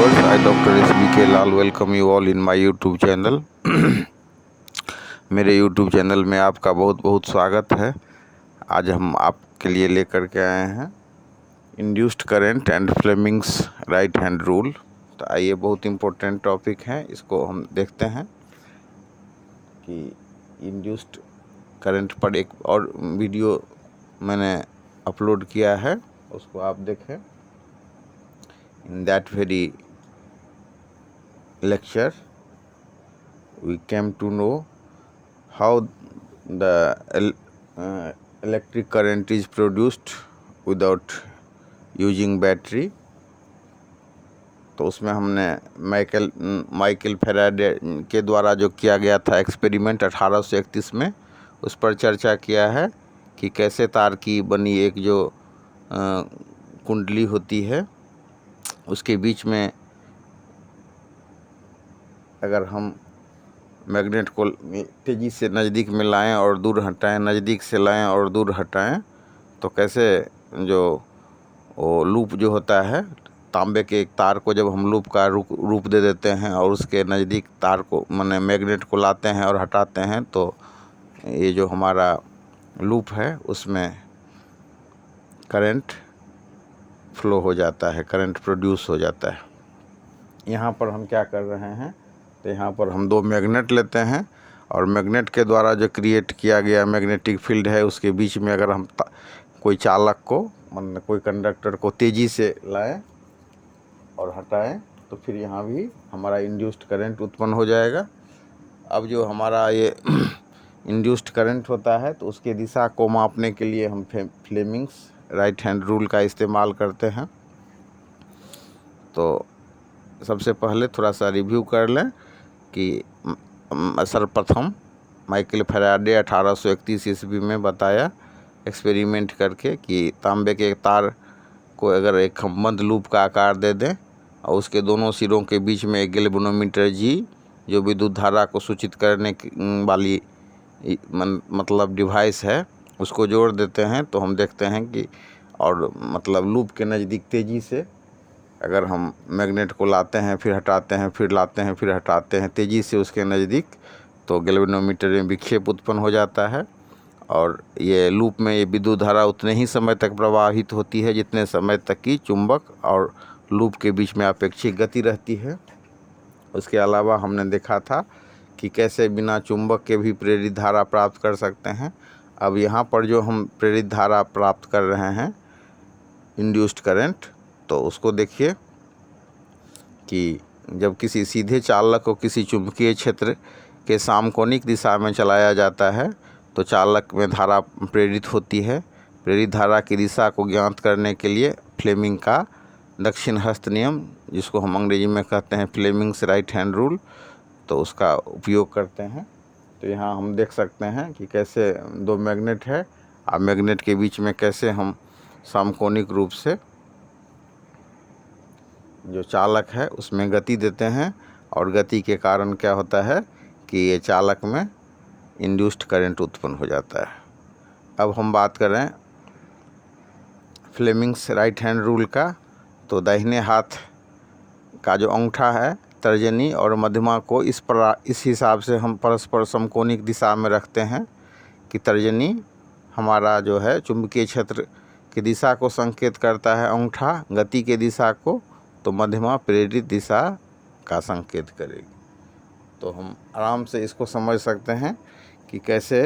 viewers, I Dr. SBK Lal welcome you all in my YouTube channel. मेरे YouTube channel में आपका बहुत बहुत स्वागत है। आज हम आपके लिए लेकर के आए हैं induced current and Fleming's right hand rule. तो आइए, बहुत इम्पोर्टेंट टॉपिक है, इसको हम देखते हैं कि इंड्यूस्ड करंट पर एक और वीडियो मैंने अपलोड किया है, उसको आप देखें। In that very lecture, we came to know how the electric current is produced without using battery। तो उसमें हमने माइकल फैराडे के द्वारा जो किया गया था एक्सपेरिमेंट 1831 में, उस पर चर्चा किया है कि कैसे तार की बनी एक जो कुंडली होती है, उसके बीच में अगर हम मैग्नेट को तेज़ी से नज़दीक में लाएं और दूर हटाएं, नज़दीक से लाएं और दूर हटाएं, तो कैसे जो वो लूप जो होता है, तांबे के एक तार को जब हम लूप का रूप दे देते हैं और उसके नज़दीक तार को माने मैग्नेट को लाते हैं और हटाते हैं, तो ये जो हमारा लूप है उसमें करंट फ्लो हो जाता है, करंट प्रोड्यूस हो जाता है। यहाँ पर हम क्या कर रहे हैं, तो यहाँ पर हम दो मैग्नेट लेते हैं और मैग्नेट के द्वारा जो क्रिएट किया गया मैग्नेटिक फील्ड है, उसके बीच में अगर हम कोई चालक को मतलब कोई कंडक्टर को तेज़ी से लाएं और हटाएं, तो फिर यहाँ भी हमारा इंड्यूस्ड करंट उत्पन्न हो जाएगा। अब जो हमारा ये इंड्यूस्ड करंट होता है, तो उसके दिशा को मापने के लिए हम फ्लेमिंग्स राइट हैंड रूल का इस्तेमाल करते हैं। तो सबसे पहले थोड़ा सा रिव्यू कर लें कि सर्वप्रथम माइकल फैराडे 1831 ईस्वी में बताया एक्सपेरिमेंट करके कि तांबे के तार को अगर एक खंबंद लूप का आकार दे दें और उसके दोनों सिरों के बीच में एक गैल्वेनोमीटर जी, जो विद्युत धारा को सूचित करने वाली मतलब डिवाइस है, उसको जोड़ देते हैं, तो हम देखते हैं कि और मतलब लूप के नज़दीक तेज़ी से अगर हम मैग्नेट को लाते हैं, फिर हटाते हैं, फिर लाते हैं, फिर हटाते हैं तेज़ी से उसके नज़दीक, तो गैल्वेनोमीटर में विक्षेप उत्पन्न हो जाता है और ये लूप में ये विद्युत धारा उतने ही समय तक प्रवाहित होती है जितने समय तक कि चुंबक और लूप के बीच में अपेक्षित गति रहती है। उसके अलावा हमने देखा था कि कैसे बिना चुंबक के भी प्रेरित धारा प्राप्त कर सकते हैं। अब यहाँ पर जो हम प्रेरित धारा प्राप्त कर रहे हैं इंड्यूस्ड करंट, तो उसको देखिए कि जब किसी सीधे चालक को किसी चुंबकीय क्षेत्र के समकोणिक दिशा में चलाया जाता है, तो चालक में धारा प्रेरित होती है। प्रेरित धारा की दिशा को ज्ञात करने के लिए फ्लेमिंग का दक्षिण हस्त नियम, जिसको हम अंग्रेजी में कहते हैं फ्लेमिंग्स राइट हैंड रूल, तो उसका उपयोग करते हैं। तो यहाँ हम देख सकते हैं कि कैसे दो मैग्नेट है और मैग्नेट के बीच में कैसे हम समकोणिक रूप से जो चालक है उसमें गति देते हैं, और गति के कारण क्या होता है कि ये चालक में इंड्यूस्ड करंट उत्पन्न हो जाता है। अब हम बात करें फ्लेमिंग्स राइट हैंड रूल का, तो दाहिने हाथ का जो अंगूठा है, तर्जनी और मध्यमा को इस हिसाब से हम परस्पर समकोणिक दिशा में रखते हैं कि तर्जनी हमारा जो है चुंबकीय क्षेत्र की दिशा को संकेत करता है, अंगूठा गति के दिशा को, तो मध्यमा प्रेरित दिशा का संकेत करेगी। तो हम आराम से इसको समझ सकते हैं कि कैसे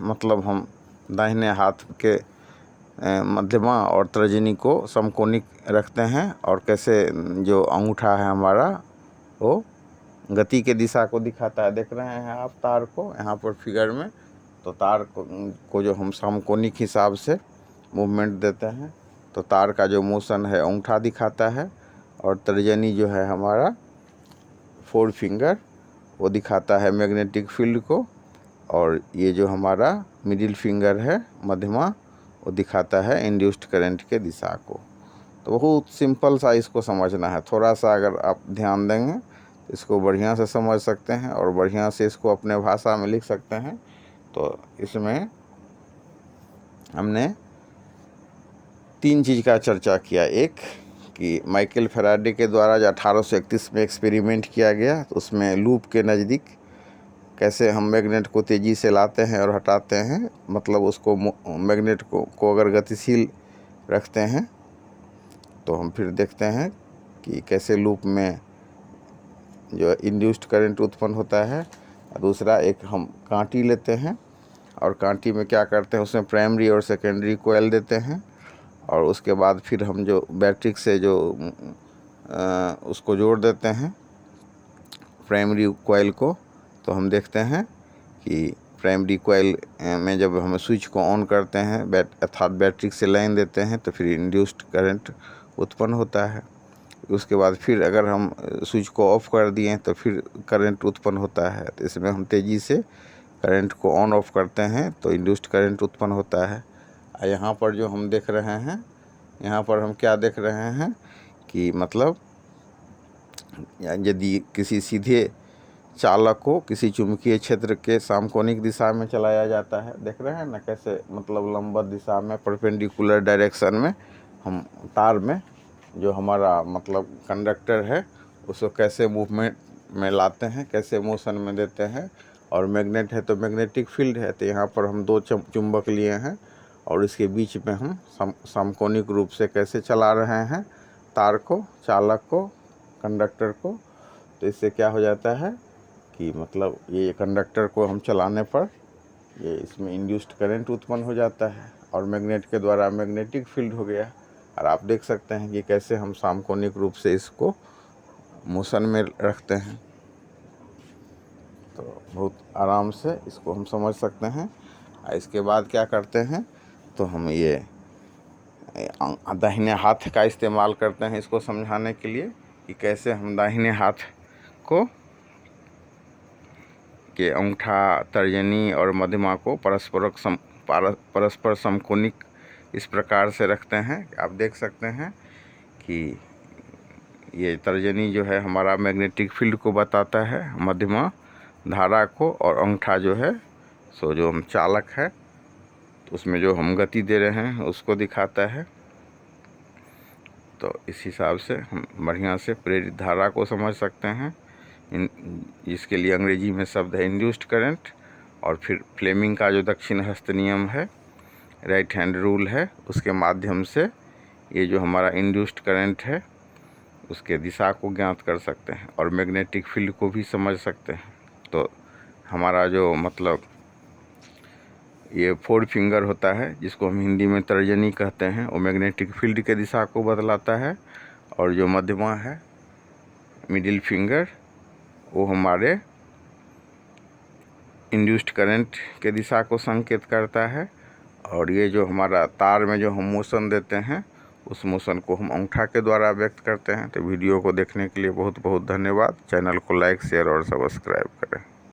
मतलब हम दाहिने हाथ के मध्यमा और तर्जनी को समकोणिक रखते हैं और कैसे जो अंगूठा है हमारा वो गति के दिशा को दिखाता है। देख रहे हैं आप तार को यहाँ पर फिगर में, तो तार को जो हम समकोणिक हिसाब से मूवमेंट देते हैं, तो तार का जो मोशन है अंगूठा दिखाता है, और तर्जनी जो है हमारा 4 फिंगर वो दिखाता है मैग्नेटिक फील्ड को, और ये जो हमारा मिडिल फिंगर है मध्यमा, वो दिखाता है इंड्यूस्ड करंट के दिशा को। तो बहुत सिंपल सा इसको समझना है, थोड़ा सा अगर आप ध्यान देंगे तो इसको बढ़िया से समझ सकते हैं और बढ़िया से इसको अपने भाषा में लिख सकते हैं। तो इसमें हमने 3 चीज़ का चर्चा किया। एक कि माइकल फैराडे के द्वारा जो 1831 में एक्सपेरिमेंट किया गया, तो उसमें लूप के नज़दीक कैसे हम मैग्नेट को तेज़ी से लाते हैं और हटाते हैं, मतलब उसको मैग्नेट को अगर गतिशील रखते हैं तो हम फिर देखते हैं कि कैसे लूप में जो इंड्यूस्ड करंट उत्पन्न होता है। दूसरा, एक हम कांटी लेते हैं और कांटी में क्या करते हैं, उसमें प्राइमरी और सेकेंडरी कोयल देते हैं, और उसके बाद फिर हम जो बैटरी से जो उसको जोड़ देते हैं प्राइमरी कोयल को, तो हम देखते हैं कि प्राइमरी कोयल में जब हम स्विच को ऑन करते हैं, अर्थात बैटरी से लाइन देते हैं, तो फिर इंड्यूस्ड करंट उत्पन्न होता है। उसके बाद फिर अगर हम स्विच को ऑफ कर दिए तो फिर करंट उत्पन्न होता है। तो इसमें हम तेज़ी से करंट को ऑन ऑफ करते हैं तो इंड्यूस्ड करंट उत्पन्न होता है। यहाँ पर जो हम देख रहे हैं, यहाँ पर हम क्या देख रहे हैं कि मतलब यदि किसी सीधे चालक को किसी चुंबकीय क्षेत्र के समकोणिक दिशा में चलाया जाता है, देख रहे हैं ना कैसे, मतलब लंबवत दिशा में, परपेंडिकुलर डायरेक्शन में हम तार में जो हमारा मतलब कंडक्टर है उसको कैसे मूवमेंट में लाते हैं, कैसे मोशन में देते हैं। और मैग्नेट है तो मैग्नेटिक फील्ड है, तो यहाँ पर हम दो चुंबक लिए हैं और इसके बीच में हम समकोणिक रूप से कैसे चला रहे हैं तार को, चालक को, कंडक्टर को। तो इससे क्या हो जाता है कि मतलब ये कंडक्टर को हम चलाने पर ये इसमें इंड्यूस्ड करंट उत्पन्न हो जाता है और मैग्नेट के द्वारा मैग्नेटिक फील्ड हो गया। और आप देख सकते हैं कि कैसे हम समकोणिक रूप से इसको मोशन में रखते हैं, तो बहुत आराम से इसको हम समझ सकते हैं। इसके बाद क्या करते हैं, तो हम ये दाहिने हाथ का इस्तेमाल करते हैं इसको समझाने के लिए कि कैसे हम दाहिने हाथ को के अंगूठा, तर्जनी और मध्यमा को परस्पर समकोणिक इस प्रकार से रखते हैं। आप देख सकते हैं कि ये तर्जनी जो है हमारा मैग्नेटिक फील्ड को बताता है, मध्यमा धारा को, और अंगूठा जो है सो जो हम चालक है तो उसमें जो हम गति दे रहे हैं उसको दिखाता है। तो इस हिसाब से हम बढ़िया से प्रेरित धारा को समझ सकते हैं। इसके लिए अंग्रेजी में शब्द है इंड्यूस्ड करंट। और फिर फ्लेमिंग का जो दक्षिण हस्त नियम है, राइट हैंड रूल है, उसके माध्यम से ये जो हमारा इंड्यूस्ड करंट है उसके दिशा को ज्ञात कर सकते हैं और मैग्नेटिक फील्ड को भी समझ सकते हैं। तो हमारा जो मतलब ये 4 फिंगर होता है जिसको हम हिंदी में तर्जनी कहते हैं, वो मैग्नेटिक फील्ड के दिशा को बतलाता है, और जो मध्यमा है मिडिल फिंगर वो हमारे इंड्यूस्ड करंट के दिशा को संकेत करता है। और ये जो हमारा तार में जो हम मोशन देते हैं उस मोशन को हम अंगूठा के द्वारा व्यक्त करते हैं। तो वीडियो को देखने के लिए बहुत बहुत धन्यवाद। चैनल को लाइक, शेयर और सब्सक्राइब करें।